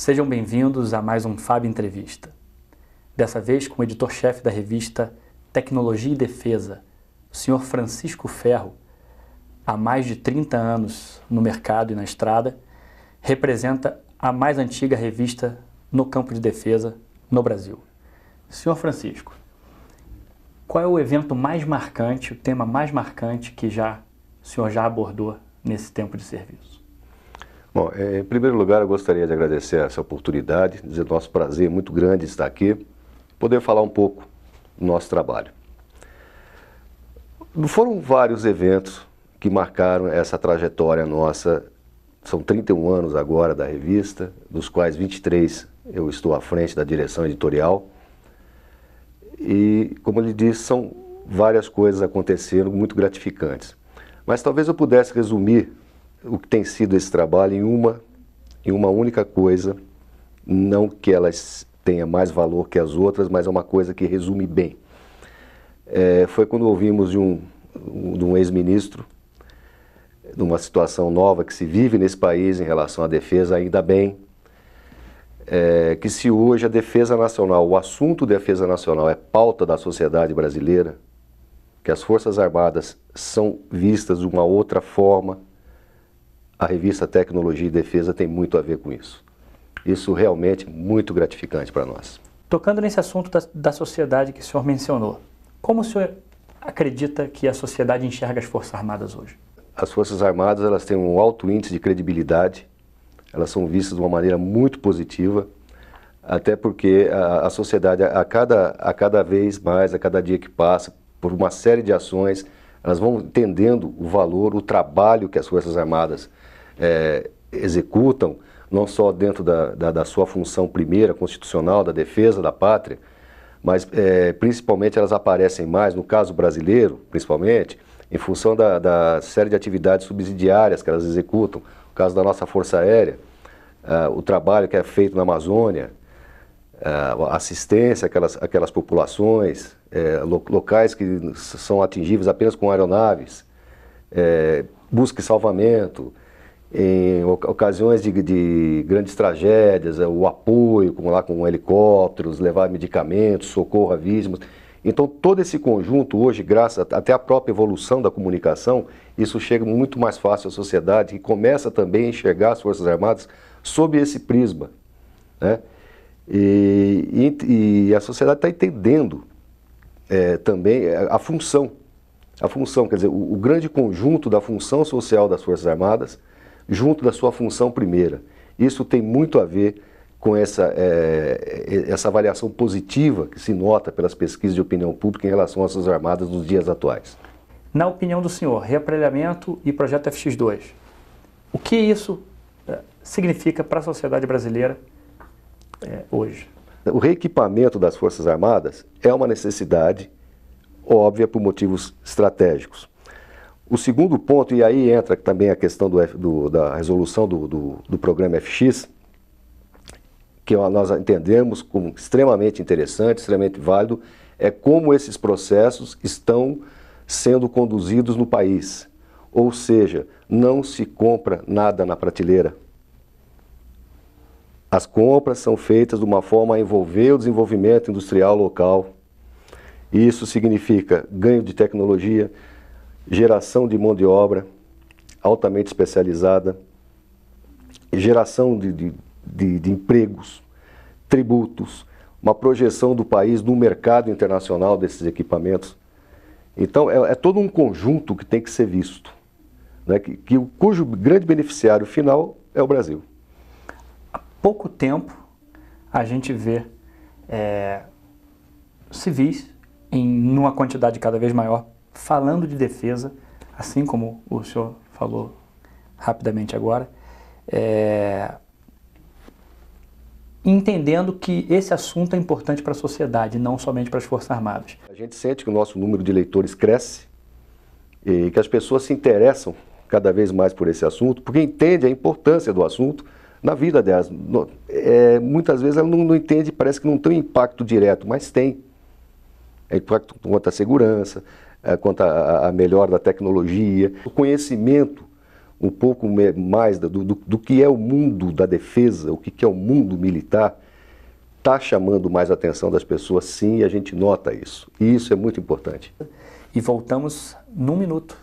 Sejam bem-vindos a mais um FAB Entrevista. Dessa vez com o editor-chefe da revista Tecnologia e Defesa, o senhor Francisco Ferro, há mais de 30 anos no mercado e na estrada, representa a mais antiga revista no campo de defesa no Brasil. Senhor Francisco, qual é o evento mais marcante, o tema mais marcante que o senhor já abordou nesse tempo de serviço? Bom, em primeiro lugar, eu gostaria de agradecer essa oportunidade, dizer nosso prazer muito grande estar aqui, poder falar um pouco do nosso trabalho. Foram vários eventos que marcaram essa trajetória nossa, são 31 anos agora da revista, dos quais 23 eu estou à frente da direção editorial, e, como eu lhe disse, são várias coisas acontecendo muito gratificantes. Mas talvez eu pudesse resumir o que tem sido esse trabalho em uma única coisa, não que elas tenha mais valor que as outras, mas é uma coisa que resume bem. Foi quando ouvimos de um ex-ministro, de uma situação nova que se vive nesse país em relação à defesa, ainda bem, que se hoje a defesa nacional, o assunto defesa nacional é pauta da sociedade brasileira, que as Forças Armadas são vistas de uma outra forma, a revista Tecnologia e Defesa tem muito a ver com isso. Isso realmente é muito gratificante para nós. Tocando nesse assunto da sociedade que o senhor mencionou, como o senhor acredita que a sociedade enxerga as Forças Armadas hoje? As Forças Armadas, elas têm um alto índice de credibilidade, elas são vistas de uma maneira muito positiva, até porque a sociedade, a cada vez mais, a cada dia que passa, por uma série de ações, elas vão entendendo o valor, o trabalho que as Forças Armadas executam, não só dentro da sua função primeira, constitucional, da defesa da pátria, mas principalmente elas aparecem mais, no caso brasileiro, principalmente, em função da série de atividades subsidiárias que elas executam. No caso da nossa Força Aérea, o trabalho que é feito na Amazônia, a assistência àquelas populações, locais que são atingíveis apenas com aeronaves, busca e salvamento, em ocasiões de grandes tragédias, o apoio, como lá com helicópteros, levar medicamentos, socorro a vítimas. Então todo esse conjunto hoje, graças até à própria evolução da comunicação, isso chega muito mais fácil à sociedade, que começa também a enxergar as Forças Armadas sob esse prisma, né? E a sociedade está entendendo também a função, quer dizer, o grande conjunto da função social das Forças Armadas, junto da sua função primeira. Isso tem muito a ver com essa avaliação positiva que se nota pelas pesquisas de opinião pública em relação às Forças Armadas nos dias atuais. Na opinião do senhor, reaparelhamento e projeto FX2, o que isso significa para a sociedade brasileira hoje? O reequipamento das Forças Armadas é uma necessidade óbvia por motivos estratégicos. O segundo ponto, e aí entra também a questão da resolução do programa FX, que nós entendemos como extremamente interessante, extremamente válido, é como esses processos estão sendo conduzidos no país. Ou seja, não se compra nada na prateleira. As compras são feitas de uma forma a envolver o desenvolvimento industrial local. Isso significa ganho de tecnologia, geração de mão de obra altamente especializada, geração de empregos, tributos, uma projeção do país no mercado internacional desses equipamentos. Então é todo um conjunto que tem que ser visto, né, cujo grande beneficiário final é o Brasil. Há pouco tempo a gente vê civis, numa quantidade cada vez maior, falando de defesa, assim como o senhor falou rapidamente agora, entendendo que esse assunto é importante para a sociedade, não somente para as Forças Armadas. A gente sente que o nosso número de leitores cresce e que as pessoas se interessam cada vez mais por esse assunto, porque entendem a importância do assunto na vida delas. Muitas vezes ela não entende, parece que não tem um impacto direto, mas tem. É impacto quanto à segurança, quanto à melhora da tecnologia, o conhecimento um pouco mais do que é o mundo da defesa, o que é o mundo militar, está chamando mais a atenção das pessoas, sim, e a gente nota isso. E isso é muito importante. E voltamos num minuto.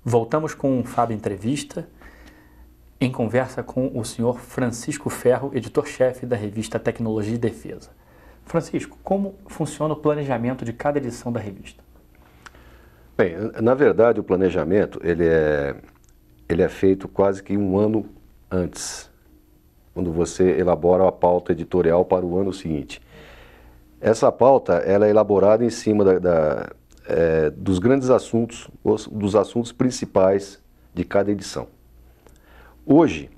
Voltamos com o Fábio Entrevista, em conversa com o senhor Francisco Ferro, editor-chefe da revista Tecnologia e Defesa. Francisco, como funciona o planejamento de cada edição da revista? Bem, na verdade o planejamento ele é feito quase que um ano antes, quando você elabora a pauta editorial para o ano seguinte. Essa pauta ela é elaborada em cima dos grandes assuntos, dos assuntos principais de cada edição. Hoje,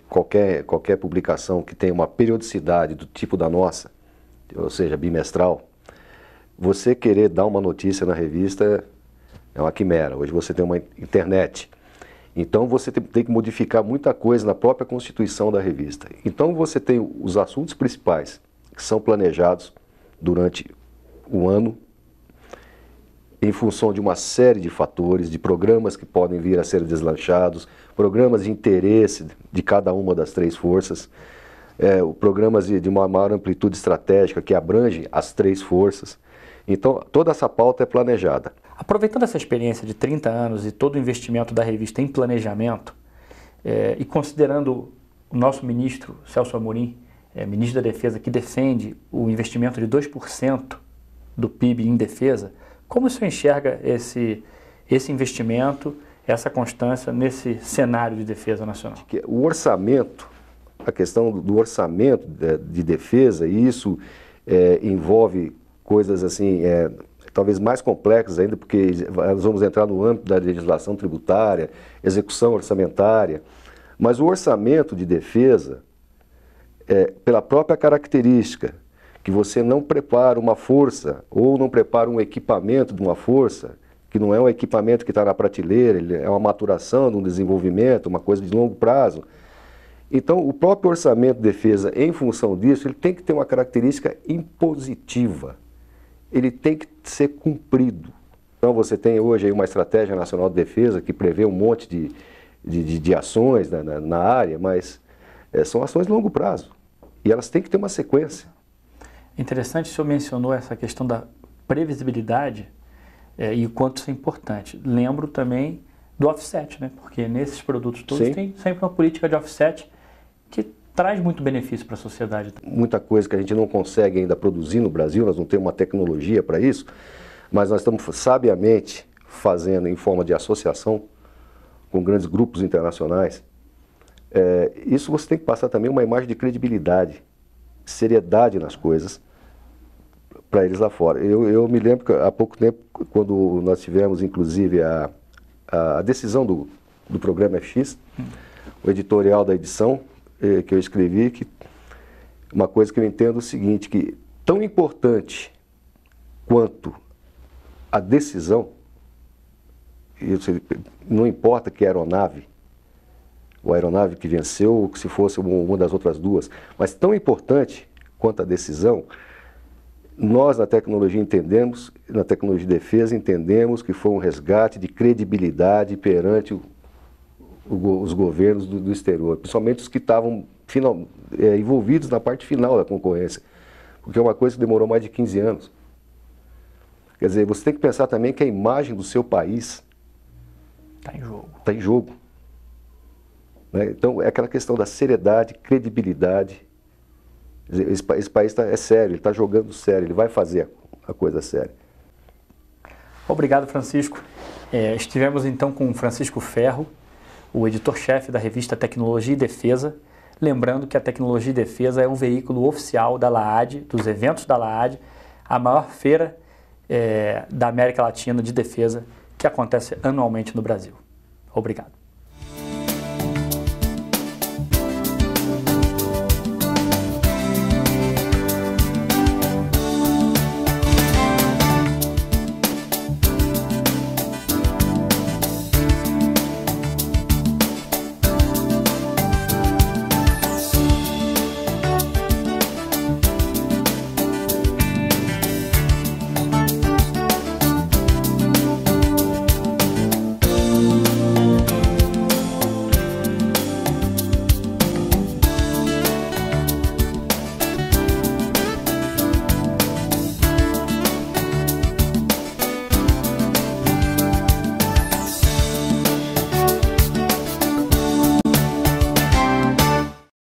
qualquer publicação que tenha uma periodicidade do tipo da nossa, ou seja, bimestral, você querer dar uma notícia na revista é uma quimera. Hoje você tem uma internet, então você tem que modificar muita coisa na própria constituição da revista. Então você tem os assuntos principais que são planejados durante o ano, em função de uma série de fatores, de programas que podem vir a ser deslanchados, programas de interesse de cada uma das três forças, programas de uma maior amplitude estratégica que abrange as três forças. Então, toda essa pauta é planejada. Aproveitando essa experiência de 30 anos e todo o investimento da revista em planejamento, e considerando o nosso ministro, Celso Amorim, ministro da Defesa, que defende o investimento de 2% do PIB em defesa, como o senhor enxerga esse investimento, essa constância nesse cenário de defesa nacional? O orçamento, a questão do orçamento de defesa, e isso envolve coisas assim, talvez mais complexas ainda, porque nós vamos entrar no âmbito da legislação tributária, execução orçamentária, mas o orçamento de defesa, pela própria característica, que você não prepara uma força ou não prepara um equipamento de uma força, que não é um equipamento que está na prateleira, ele é uma maturação de um desenvolvimento, uma coisa de longo prazo. Então, o próprio orçamento de defesa, em função disso, ele tem que ter uma característica impositiva. Ele tem que ser cumprido. Então, você tem hoje aí uma estratégia nacional de defesa que prevê um monte de ações na área, mas são ações de longo prazo. E elas têm que ter uma sequência. Interessante, o senhor mencionou essa questão da previsibilidade e o quanto isso é importante. Lembro também do offset, né? Porque nesses produtos todos tem sempre uma política de offset que traz muito benefício para a sociedade. Muita coisa que a gente não consegue ainda produzir no Brasil, nós não temos uma tecnologia para isso, mas nós estamos sabiamente fazendo em forma de associação com grandes grupos internacionais. Isso você tem que passar também uma imagem de credibilidade, seriedade nas coisas para eles lá fora. Eu me lembro que há pouco tempo, quando nós tivemos inclusive a decisão do programa FX, o editorial da edição que eu escrevi, que uma coisa que eu entendo é o seguinte, que tão importante quanto a decisão, não importa que aeronave, ou a aeronave que venceu, ou que se fosse uma das outras duas, mas tão importante quanto a decisão, nós na tecnologia entendemos, na tecnologia de defesa entendemos que foi um resgate de credibilidade perante os governos do exterior, principalmente os que estavam envolvidos na parte final da concorrência, porque é uma coisa que demorou mais de 15 anos. Quer dizer, você tem que pensar também que a imagem do seu país está em jogo. Está em jogo. Né? Então, é aquela questão da seriedade, credibilidade. Quer dizer, esse país é sério, ele está jogando sério, ele vai fazer a coisa séria. Obrigado, Francisco. Estivemos então com Francisco Ferro, o editor-chefe da revista Tecnologia e Defesa. Lembrando que a Tecnologia e Defesa é um veículo oficial da LAAD, dos eventos da LAAD, a maior feira da América Latina de defesa que acontece anualmente no Brasil. Obrigado.